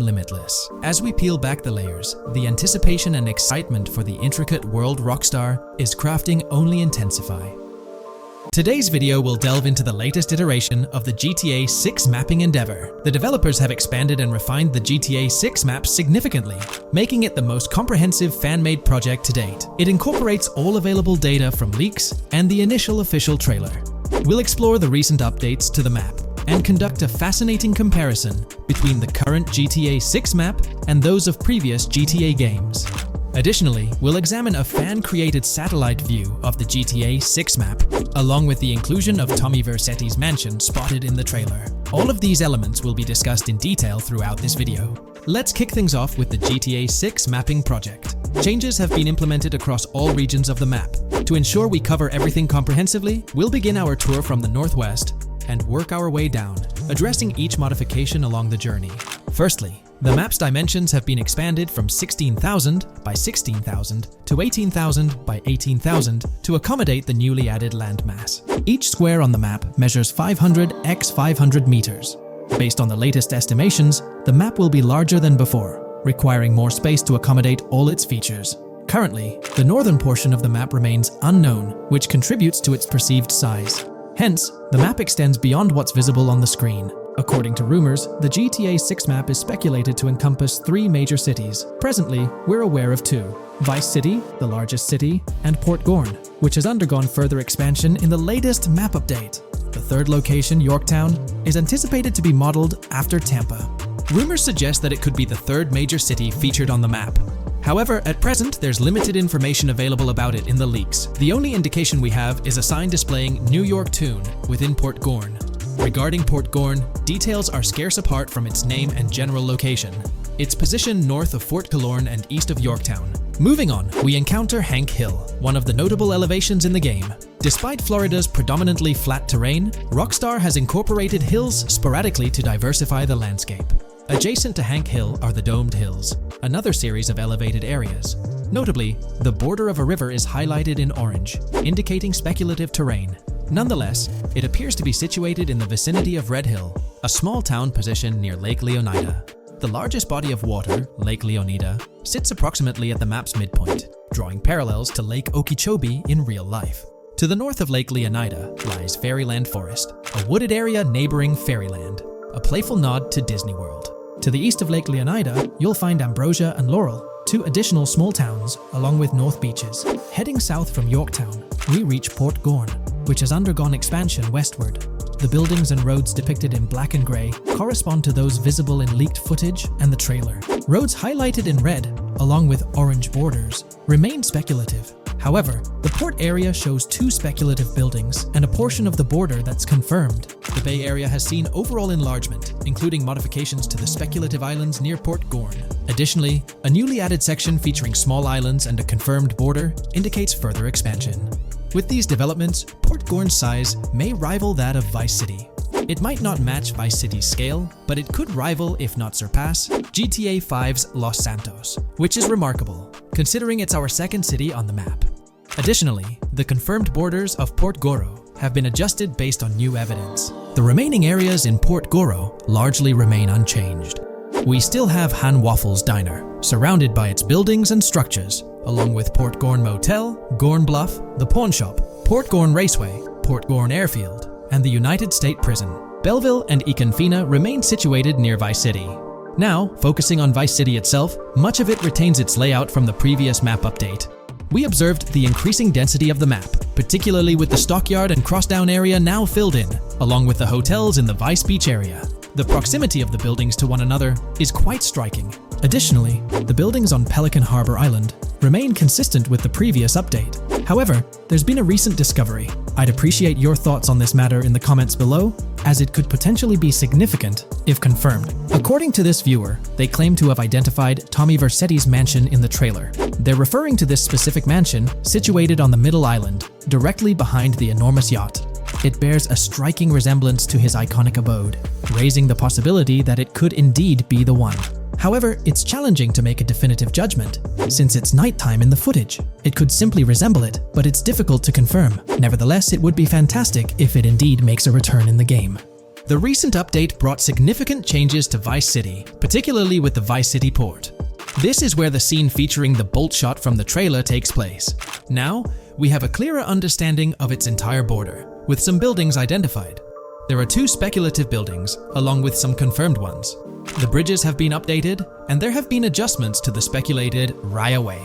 limitless. As we peel back the layers, the anticipation and excitement for the intricate world Rockstar is crafting only intensify. Today's video will delve into the latest iteration of the GTA 6 mapping endeavor. The developers have expanded and refined the GTA 6 map significantly, making it the most comprehensive fan-made project to date. It incorporates all available data from leaks and the initial official trailer. We'll explore the recent updates to the map and conduct a fascinating comparison between the current GTA 6 map and those of previous GTA games. Additionally, we'll examine a fan-created satellite view of the GTA 6 map, along with the inclusion of Tommy Vercetti's mansion spotted in the trailer. All of these elements will be discussed in detail throughout this video. Let's kick things off with the GTA 6 mapping project. Changes have been implemented across all regions of the map. To ensure we cover everything comprehensively, we'll begin our tour from the northwest and work our way down, addressing each modification along the journey. Firstly, the map's dimensions have been expanded from 16,000 by 16,000 to 18,000 by 18,000 to accommodate the newly added landmass. Each square on the map measures 500 x 500 meters. Based on the latest estimations, the map will be larger than before, requiring more space to accommodate all its features. Currently, the northern portion of the map remains unknown, which contributes to its perceived size. Hence, the map extends beyond what's visible on the screen. According to rumors, the GTA 6 map is speculated to encompass 3 major cities. Presently, we're aware of 2. Vice City, the largest city, and Port Gorn, which has undergone further expansion in the latest map update. The third location, Yorktown, is anticipated to be modeled after Tampa. Rumors suggest that it could be the third major city featured on the map. However, at present, there's limited information available about it in the leaks. The only indication we have is a sign displaying New York Tune within Port Gorn. Regarding Port Gorn, details are scarce apart from its name and general location. It's positioned north of Fort Killorn and east of Yorktown. Moving on, we encounter Hank Hill, one of the notable elevations in the game. Despite Florida's predominantly flat terrain, Rockstar has incorporated hills sporadically to diversify the landscape. Adjacent to Hank Hill are the Domed Hills, another series of elevated areas. Notably, the border of a river is highlighted in orange, indicating speculative terrain. Nonetheless, it appears to be situated in the vicinity of Red Hill, a small town positioned near Lake Leonida. The largest body of water, Lake Leonida, sits approximately at the map's midpoint, drawing parallels to Lake Okeechobee in real life. To the north of Lake Leonida lies Fairyland Forest, a wooded area neighboring Fairyland, a playful nod to Disney World. To the east of Lake Leonida, you'll find Ambrosia and Laurel, 2 additional small towns, along with North Beaches. Heading south from Yorktown, we reach Port Gorn, which has undergone expansion westward. The buildings and roads depicted in black and grey correspond to those visible in leaked footage and the trailer. Roads highlighted in red, along with orange borders, remain speculative. However, the port area shows 2 speculative buildings and a portion of the border that's confirmed. The Bay Area has seen overall enlargement, including modifications to the speculative islands near Port Gorn. Additionally, a newly added section featuring small islands and a confirmed border indicates further expansion. With these developments, Port Gorn's size may rival that of Vice City. It might not match Vice City's scale, but it could rival, if not surpass, GTA 5's Los Santos, which is remarkable, considering it's our second city on the map. Additionally, the confirmed borders of Port Goro have been adjusted based on new evidence. The remaining areas in Port Goro largely remain unchanged. We still have Han Waffles Diner, surrounded by its buildings and structures, along with Port Gorn Motel, Gorn Bluff, the Pawn Shop, Port Gorn Raceway, Port Gorn Airfield, and the United State Prison. Belleville and Econfina remain situated near Vice City. Now, focusing on Vice City itself, much of it retains its layout from the previous map update. We observed the increasing density of the map, particularly with the Stockyard and Crossdown area now filled in, along with the hotels in the Vice Beach area. The proximity of the buildings to one another is quite striking. Additionally, the buildings on Pelican Harbor Island remain consistent with the previous update. However, there's been a recent discovery. I'd appreciate your thoughts on this matter in the comments below, as it could potentially be significant if confirmed. According to this viewer, they claim to have identified Tommy Vercetti's mansion in the trailer. They're referring to this specific mansion situated on the middle island, directly behind the enormous yacht. It bears a striking resemblance to his iconic abode, raising the possibility that it could indeed be the one. However, it's challenging to make a definitive judgment, since it's nighttime in the footage. It could simply resemble it, but it's difficult to confirm. Nevertheless, it would be fantastic if it indeed makes a return in the game. The recent update brought significant changes to Vice City, particularly with the Vice City port. This is where the scene featuring the bolt shot from the trailer takes place. Now, we have a clearer understanding of its entire border, with some buildings identified. There are 2 speculative buildings, along with some confirmed ones. The bridges have been updated, and there have been adjustments to the speculated Raya Way.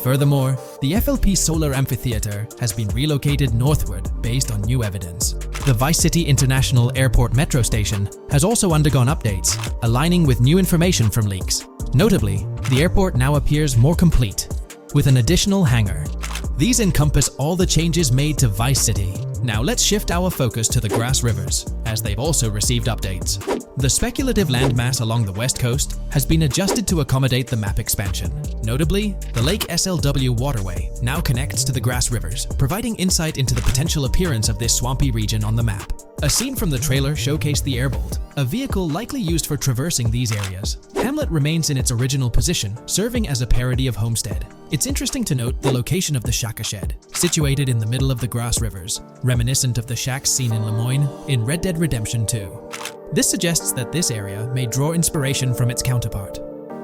Furthermore, the FLP Solar Amphitheater has been relocated northward based on new evidence. The Vice City International Airport metro station has also undergone updates, aligning with new information from leaks. Notably, the airport now appears more complete, with an additional hangar. These encompass all the changes made to Vice City. Now let's shift our focus to the Grass Rivers, as they've also received updates. The speculative landmass along the west coast has been adjusted to accommodate the map expansion. Notably, the Lake SLW waterway now connects to the Grass Rivers, providing insight into the potential appearance of this swampy region on the map. A scene from the trailer showcased the Airbolt, a vehicle likely used for traversing these areas. Hamlet remains in its original position, serving as a parody of Homestead. It's interesting to note the location of the Shaka Shed, situated in the middle of the Grass Rivers, reminiscent of the shacks seen in Lemoyne in Red Dead Redemption 2. This suggests that this area may draw inspiration from its counterpart.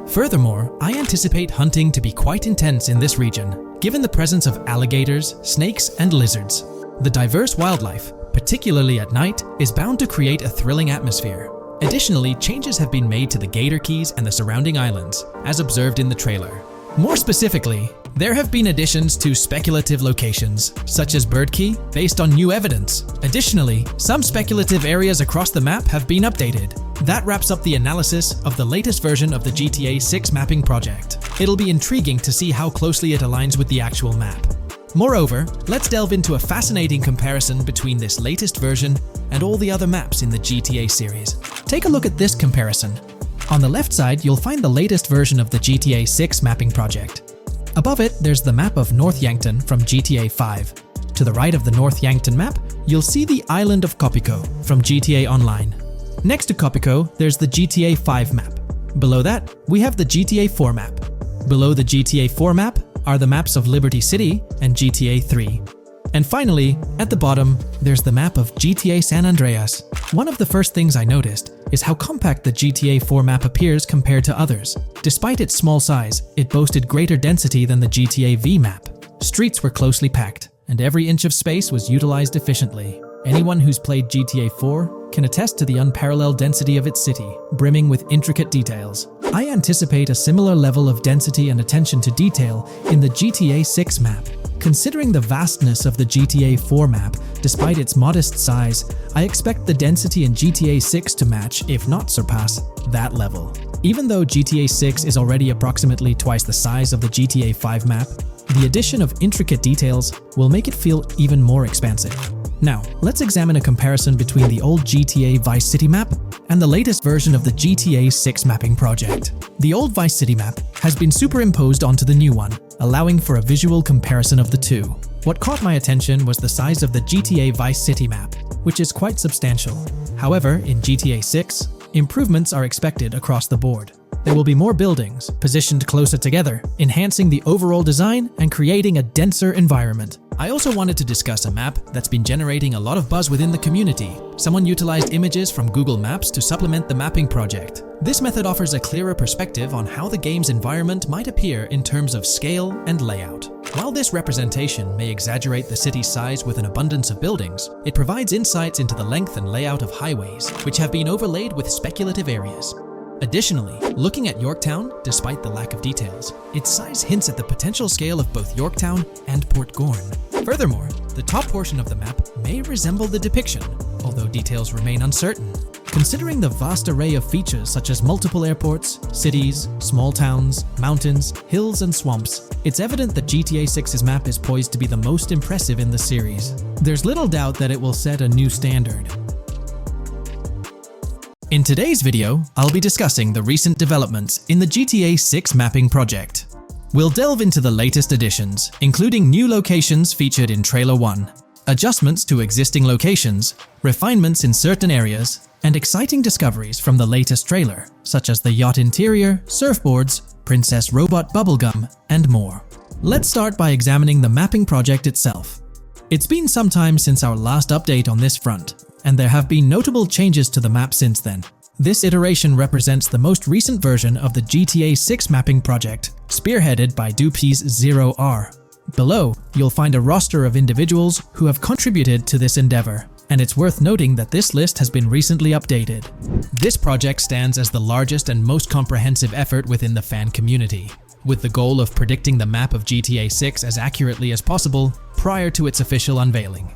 Furthermore, I anticipate hunting to be quite intense in this region, given the presence of alligators, snakes, and lizards. The diverse wildlife, particularly at night, is bound to create a thrilling atmosphere. Additionally, changes have been made to the Gator Keys and the surrounding islands, as observed in the trailer. More specifically, there have been additions to speculative locations, such as Bird Key, based on new evidence. Additionally, some speculative areas across the map have been updated. That wraps up the analysis of the latest version of the GTA 6 mapping project. It'll be intriguing to see how closely it aligns with the actual map. Moreover, let's delve into a fascinating comparison between this latest version and all the other maps in the GTA series. Take a look at this comparison. On the left side, you'll find the latest version of the GTA 6 mapping project. Above it, there's the map of North Yankton from GTA 5. To the right of the North Yankton map, you'll see the island of Copico from GTA Online. Next to Copico, there's the GTA 5 map. Below that, we have the GTA 4 map. Below the GTA 4 map are the maps of Liberty City and GTA 3. And finally, at the bottom, there's the map of GTA San Andreas. One of the first things I noticed is how compact the GTA 4 map appears compared to others. Despite its small size, it boasted greater density than the GTA V map. Streets were closely packed, and every inch of space was utilized efficiently. Anyone who's played GTA 4 can attest to the unparalleled density of its city, brimming with intricate details. I anticipate a similar level of density and attention to detail in the GTA 6 map. Considering the vastness of the GTA 4 map, despite its modest size, I expect the density in GTA 6 to match, if not surpass, that level. Even though GTA 6 is already approximately twice the size of the GTA 5 map, the addition of intricate details will make it feel even more expansive. Now, let's examine a comparison between the old GTA Vice City map and the latest version of the GTA 6 mapping project. The old Vice City map has been superimposed onto the new one, allowing for a visual comparison of the two. What caught my attention was the size of the GTA Vice City map, which is quite substantial. However, in GTA 6, improvements are expected across the board. There will be more buildings, positioned closer together, enhancing the overall design and creating a denser environment. I also wanted to discuss a map that's been generating a lot of buzz within the community. Someone utilized images from Google Maps to supplement the mapping project. This method offers a clearer perspective on how the game's environment might appear in terms of scale and layout. While this representation may exaggerate the city's size with an abundance of buildings, it provides insights into the length and layout of highways, which have been overlaid with speculative areas. Additionally, looking at Yorktown, despite the lack of details, its size hints at the potential scale of both Yorktown and Port Gorn. Furthermore, the top portion of the map may resemble the depiction, although details remain uncertain. Considering the vast array of features such as multiple airports, cities, small towns, mountains, hills, and swamps, it's evident that GTA 6's map is poised to be the most impressive in the series. There's little doubt that it will set a new standard. In today's video, I'll be discussing the recent developments in the GTA 6 mapping project. We'll delve into the latest additions, including new locations featured in Trailer 1, adjustments to existing locations, refinements in certain areas, and exciting discoveries from the latest trailer, such as the yacht interior, surfboards, Princess Robot bubblegum, and more. Let's start by examining the mapping project itself. It's been some time since our last update on this front, and there have been notable changes to the map since then. This iteration represents the most recent version of the GTA 6 mapping project, spearheaded by Dupees Zero R. Below, you'll find a roster of individuals who have contributed to this endeavor, and it's worth noting that this list has been recently updated. This project stands as the largest and most comprehensive effort within the fan community, with the goal of predicting the map of GTA 6 as accurately as possible prior to its official unveiling.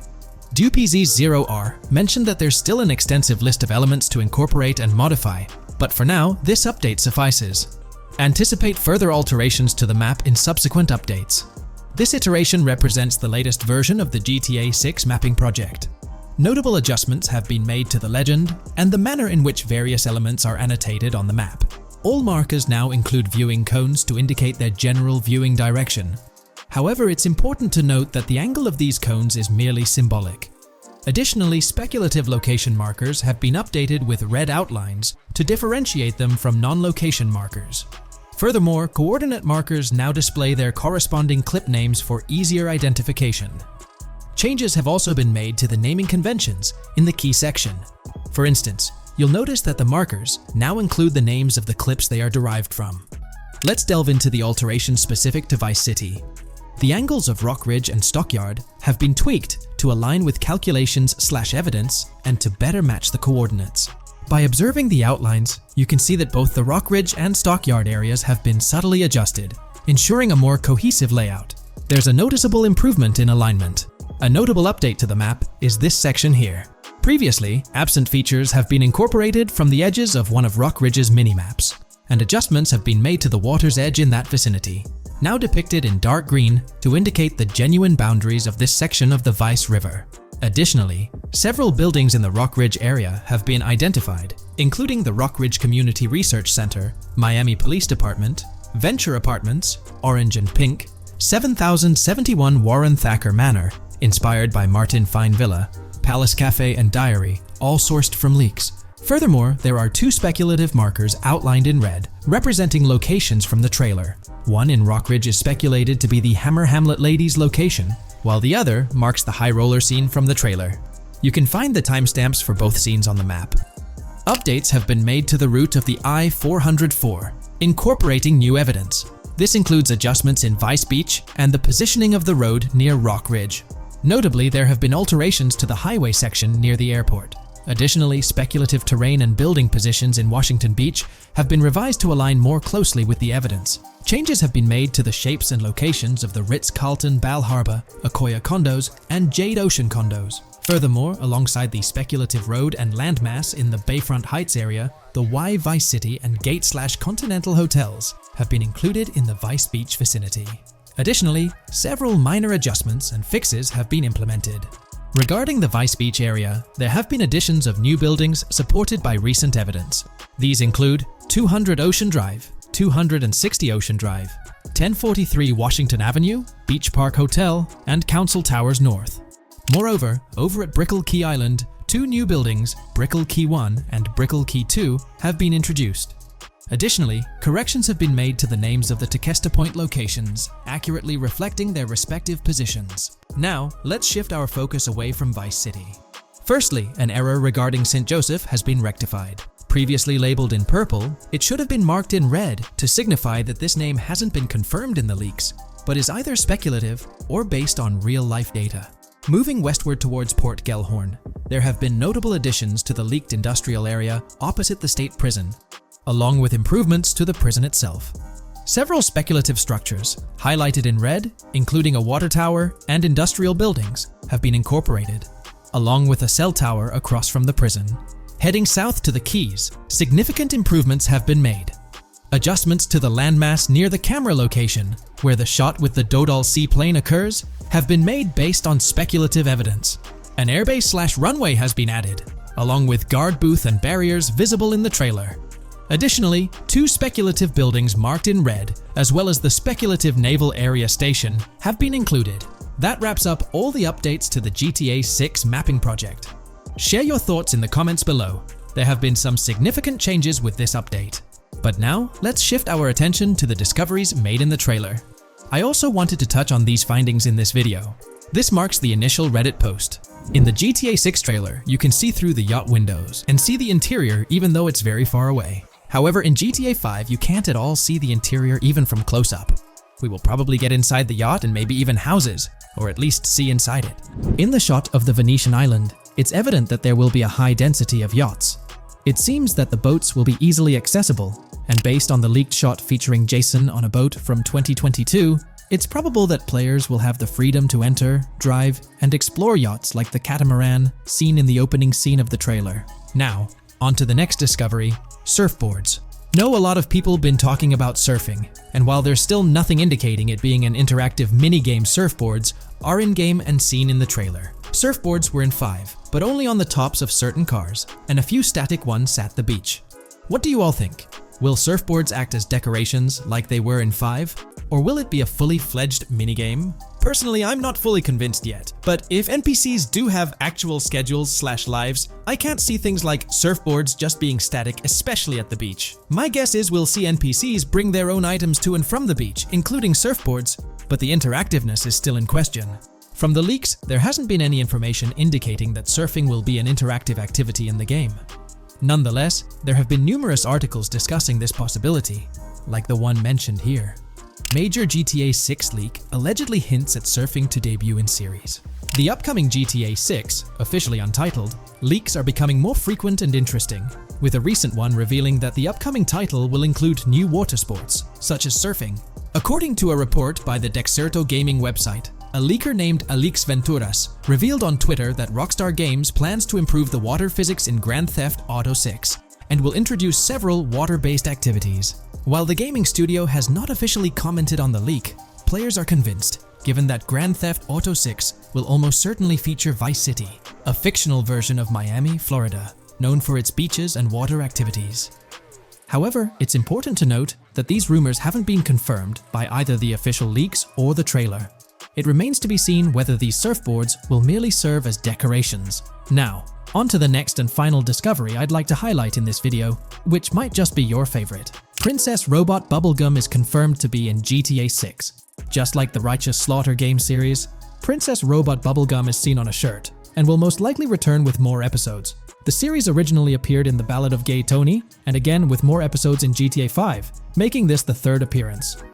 DuPZ0R mentioned that there's still an extensive list of elements to incorporate and modify, but for now, this update suffices. Anticipate further alterations to the map in subsequent updates. This iteration represents the latest version of the GTA 6 mapping project. Notable adjustments have been made to the legend and the manner in which various elements are annotated on the map. All markers now include viewing cones to indicate their general viewing direction. However, it's important to note that the angle of these cones is merely symbolic. Additionally, speculative location markers have been updated with red outlines to differentiate them from non-location markers. Furthermore, coordinate markers now display their corresponding clip names for easier identification. Changes have also been made to the naming conventions in the key section. For instance, you'll notice that the markers now include the names of the clips they are derived from. Let's delve into the alterations specific to Vice City. The angles of Rock Ridge and Stockyard have been tweaked to align with calculations/evidence and to better match the coordinates. By observing the outlines, you can see that both the Rock Ridge and Stockyard areas have been subtly adjusted, ensuring a more cohesive layout. There's a noticeable improvement in alignment. A notable update to the map is this section here. Previously, absent features have been incorporated from the edges of one of Rock Ridge's mini-maps, and adjustments have been made to the water's edge in that vicinity, now depicted in dark green to indicate the genuine boundaries of this section of the Vice River. Additionally, several buildings in the Rock Ridge area have been identified, including the Rock Ridge Community Research Center, Miami Police Department, Venture Apartments, Orange and Pink, 7071 Warren Thacker Manor, inspired by Martin Fine Villa, Palace Cafe and Diary, all sourced from leaks. Furthermore, there are two speculative markers outlined in red, representing locations from the trailer. One in Rock Ridge is speculated to be the Hammer Hamlet Ladies location, while the other marks the high roller scene from the trailer. You can find the timestamps for both scenes on the map. Updates have been made to the route of the I-404, incorporating new evidence. This includes adjustments in Vice Beach and the positioning of the road near Rock Ridge. Notably, there have been alterations to the highway section near the airport. Additionally, speculative terrain and building positions in Washington Beach have been revised to align more closely with the evidence. Changes have been made to the shapes and locations of the Ritz-Carlton Bal Harbour, Akoya condos, and Jade Ocean condos. Furthermore, alongside the speculative road and landmass in the Bayfront Heights area, the Y Vice City and Gate/Continental hotels have been included in the Vice Beach vicinity. Additionally, several minor adjustments and fixes have been implemented. Regarding the Vice Beach area, there have been additions of new buildings supported by recent evidence. These include 200 Ocean Drive, 260 Ocean Drive, 1043 Washington Avenue, Beach Park Hotel, and Council Towers North. Moreover, over at Brickell Key Island, two new buildings, Brickell Key 1 and Brickell Key 2, have been introduced. Additionally, corrections have been made to the names of the Tequesta Point locations, accurately reflecting their respective positions. Now, let's shift our focus away from Vice City. Firstly, an error regarding St. Joseph has been rectified. Previously labeled in purple, it should have been marked in red to signify that this name hasn't been confirmed in the leaks, but is either speculative or based on real-life data. Moving westward towards Port Gellhorn, there have been notable additions to the leaked industrial area opposite the state prison, along with improvements to the prison itself. Several speculative structures, highlighted in red, including a water tower and industrial buildings, have been incorporated, along with a cell tower across from the prison. Heading south to the quays, significant improvements have been made. Adjustments to the landmass near the camera location, where the shot with the Dodal seaplane occurs, have been made based on speculative evidence. An airbase/runway has been added, along with guard booth and barriers visible in the trailer. Additionally, 2 speculative buildings marked in red, as well as the speculative naval area station, have been included. That wraps up all the updates to the GTA 6 mapping project. Share your thoughts in the comments below. There have been some significant changes with this update. But now, let's shift our attention to the discoveries made in the trailer. I also wanted to touch on these findings in this video. This marks the initial Reddit post. In the GTA 6 trailer, you can see through the yacht windows and see the interior even though it's very far away. However, in GTA 5, you can't at all see the interior even from close up. We will probably get inside the yacht and maybe even houses, or at least see inside it. In the shot of the Venetian island, it's evident that there will be a high density of yachts. It seems that the boats will be easily accessible, and based on the leaked shot featuring Jason on a boat from 2022, it's probable that players will have the freedom to enter, drive, and explore yachts like the catamaran seen in the opening scene of the trailer. Now, on to the next discovery, surfboards. Know a lot of people been talking about surfing, and while there's still nothing indicating it being an interactive minigame, surfboards are in-game and seen in the trailer. Surfboards were in 5, but only on the tops of certain cars, and a few static ones at the beach. What do you all think? Will surfboards act as decorations like they were in 5? Or will it be a fully fledged minigame? Personally, I'm not fully convinced yet, but if NPCs do have actual schedules/lives, I can't see things like surfboards just being static, especially at the beach. My guess is we'll see NPCs bring their own items to and from the beach, including surfboards, but the interactiveness is still in question. From the leaks, there hasn't been any information indicating that surfing will be an interactive activity in the game. Nonetheless, there have been numerous articles discussing this possibility, like the one mentioned here. Major GTA 6 leak allegedly hints at surfing to debut in series. The upcoming GTA 6, officially untitled, leaks are becoming more frequent and interesting, with a recent one revealing that the upcoming title will include new water sports, such as surfing. According to a report by the Dexerto gaming website, a leaker named Alix Venturas revealed on Twitter that Rockstar Games plans to improve the water physics in Grand Theft Auto 6 and will introduce several water-based activities. While the gaming studio has not officially commented on the leak, players are convinced, given that Grand Theft Auto 6 will almost certainly feature Vice City, a fictional version of Miami, Florida, known for its beaches and water activities. However, it's important to note that these rumors haven't been confirmed by either the official leaks or the trailer. It remains to be seen whether these surfboards will merely serve as decorations. Now, on to the next and final discovery I'd like to highlight in this video, which might just be your favorite. Princess Robot Bubblegum is confirmed to be in GTA 6. Just like the Righteous Slaughter game series, Princess Robot Bubblegum is seen on a shirt, and will most likely return with more episodes. The series originally appeared in The Ballad of Gay Tony, and again with more episodes in GTA 5, making this the 3rd appearance.